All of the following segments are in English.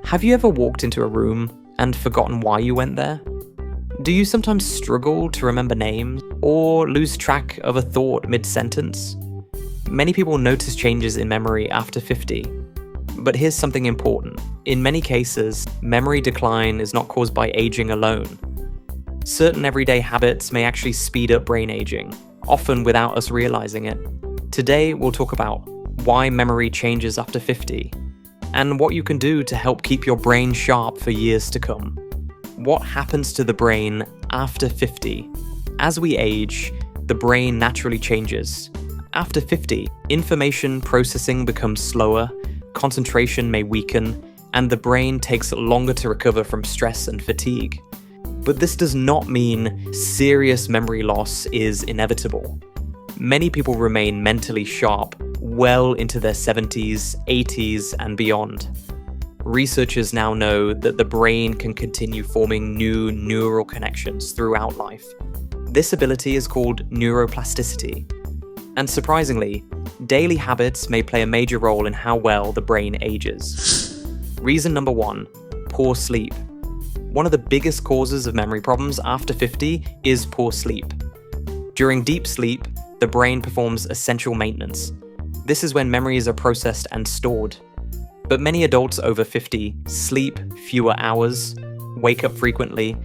Have you ever walked into a room and forgotten why you went there? Do you sometimes struggle to remember names or lose track of a thought mid-sentence? Many people notice changes in memory after 50. But here's something important. In many cases, memory decline is not caused by aging alone. Certain everyday habits may actually speed up brain aging, often without us realizing it. Today, we'll talk about why memory changes after 50, and what you can do to help keep your brain sharp for years to come. What happens to the brain after 50? As we age, the brain naturally changes. After 50, information processing becomes slower, concentration may weaken, and the brain takes longer to recover from stress and fatigue. But this does not mean serious memory loss is inevitable. Many people remain mentally sharp well into their 70s, 80s, and beyond. Researchers now know that the brain can continue forming new neural connections throughout life. This ability is called neuroplasticity. And surprisingly, daily habits may play a major role in how well the brain ages. Reason number 1, poor sleep. One of the biggest causes of memory problems after 50 is poor sleep. During deep sleep, the brain performs essential maintenance. This is when memories are processed and stored. But many adults over 50 sleep fewer hours, wake up frequently,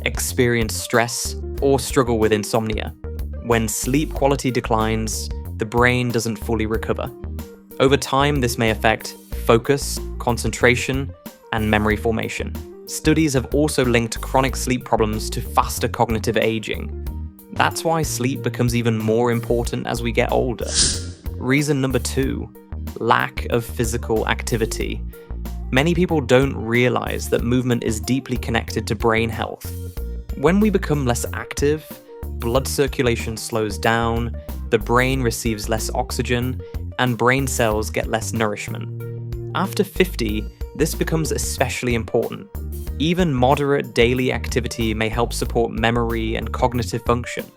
experience stress, or struggle with insomnia. When sleep quality declines, the brain doesn't fully recover. Over time, this may affect focus, concentration, and memory formation. Studies have also linked chronic sleep problems to faster cognitive aging. That's why sleep becomes even more important as we get older. Reason number 2, lack of physical activity. Many people don't realize that movement is deeply connected to brain health. When we become less active, blood circulation slows down, the brain receives less oxygen, and brain cells get less nourishment. After 50, this becomes especially important. Even moderate daily activity may help support memory and cognitive function.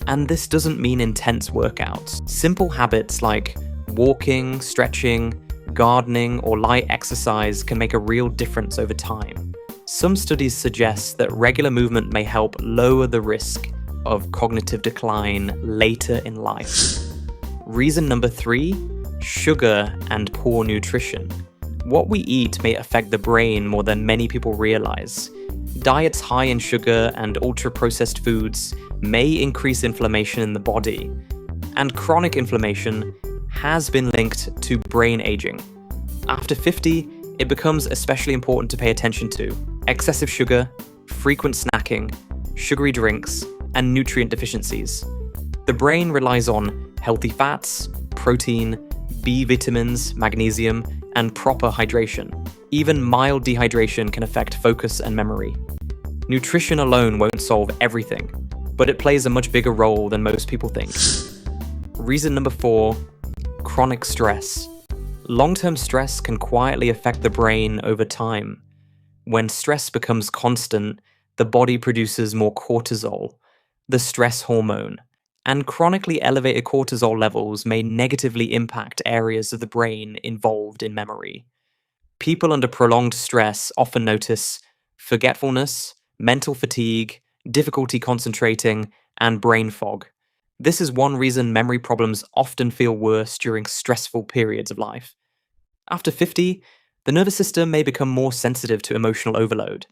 And this doesn't mean intense workouts. Simple habits like walking, stretching, gardening, or light exercise can make a real difference over time. Some studies suggest that regular movement may help lower the risk of cognitive decline later in life. Reason number 3, sugar and poor nutrition. What we eat may affect the brain more than many people realize. Diets high in sugar and ultra-processed foods may increase inflammation in the body, and chronic inflammation has been linked to brain aging. After 50, it becomes especially important to pay attention to excessive sugar, frequent snacking, sugary drinks, and nutrient deficiencies. The brain relies on healthy fats, protein, B vitamins, magnesium, and proper hydration. Even mild dehydration can affect focus and memory. Nutrition alone won't solve everything, but it plays a much bigger role than most people think. Reason number 4, chronic stress. Long-term stress can quietly affect the brain over time. When stress becomes constant, the body produces more cortisol, the stress hormone, and chronically elevated cortisol levels may negatively impact areas of the brain involved in memory. People under prolonged stress often notice forgetfulness, mental fatigue, difficulty concentrating, and brain fog. This is one reason memory problems often feel worse during stressful periods of life. After 50, the nervous system may become more sensitive to emotional overload.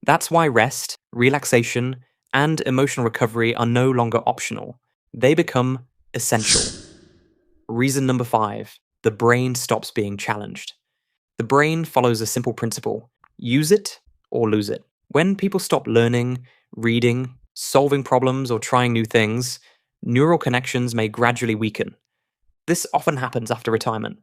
That's why rest, relaxation, and emotional recovery are no longer optional. They become essential. Reason number 5, the brain stops being challenged. The brain follows a simple principle: use it or lose it. When people stop learning, reading, solving problems, or trying new things, neural connections may gradually weaken. This often happens after retirement.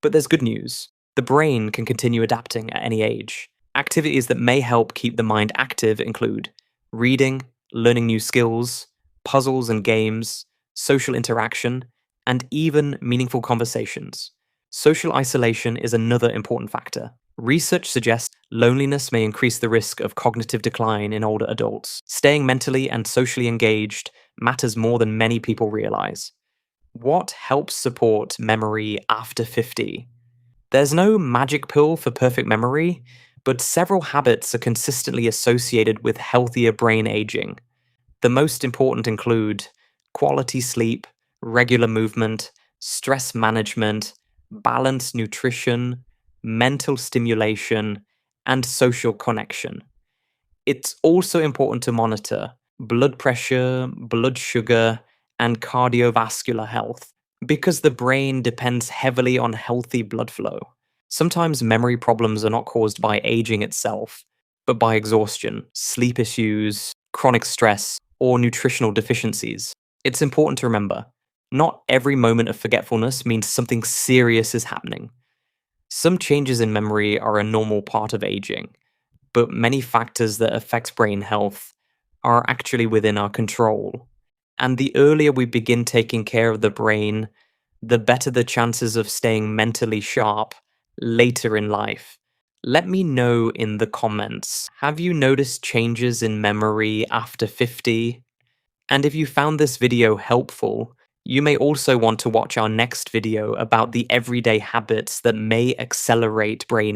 But there's good news. The brain can continue adapting at any age. Activities that may help keep the mind active include reading, learning new skills, puzzles and games, social interaction, and even meaningful conversations. Social isolation is another important factor. Research suggests loneliness may increase the risk of cognitive decline in older adults. Staying mentally and socially engaged matters more than many people realize. What helps support memory after 50? There's no magic pill for perfect memory, but several habits are consistently associated with healthier brain aging. The most important include quality sleep, regular movement, stress management, balanced nutrition, mental stimulation, and social connection. It's also important to monitor blood pressure, blood sugar, and cardiovascular health because the brain depends heavily on healthy blood flow. Sometimes memory problems are not caused by aging itself, but by exhaustion, sleep issues, chronic stress, or nutritional deficiencies. It's important to remember not every moment of forgetfulness means something serious is happening. Some changes in memory are a normal part of aging, but many factors that affect brain health are actually within our control. And the earlier we begin taking care of the brain, the better the chances of staying mentally sharp later in life. Let me know in the comments, have you noticed changes in memory after 50? And if you found this video helpful, you may also want to watch our next video about the everyday habits that may accelerate brain aging.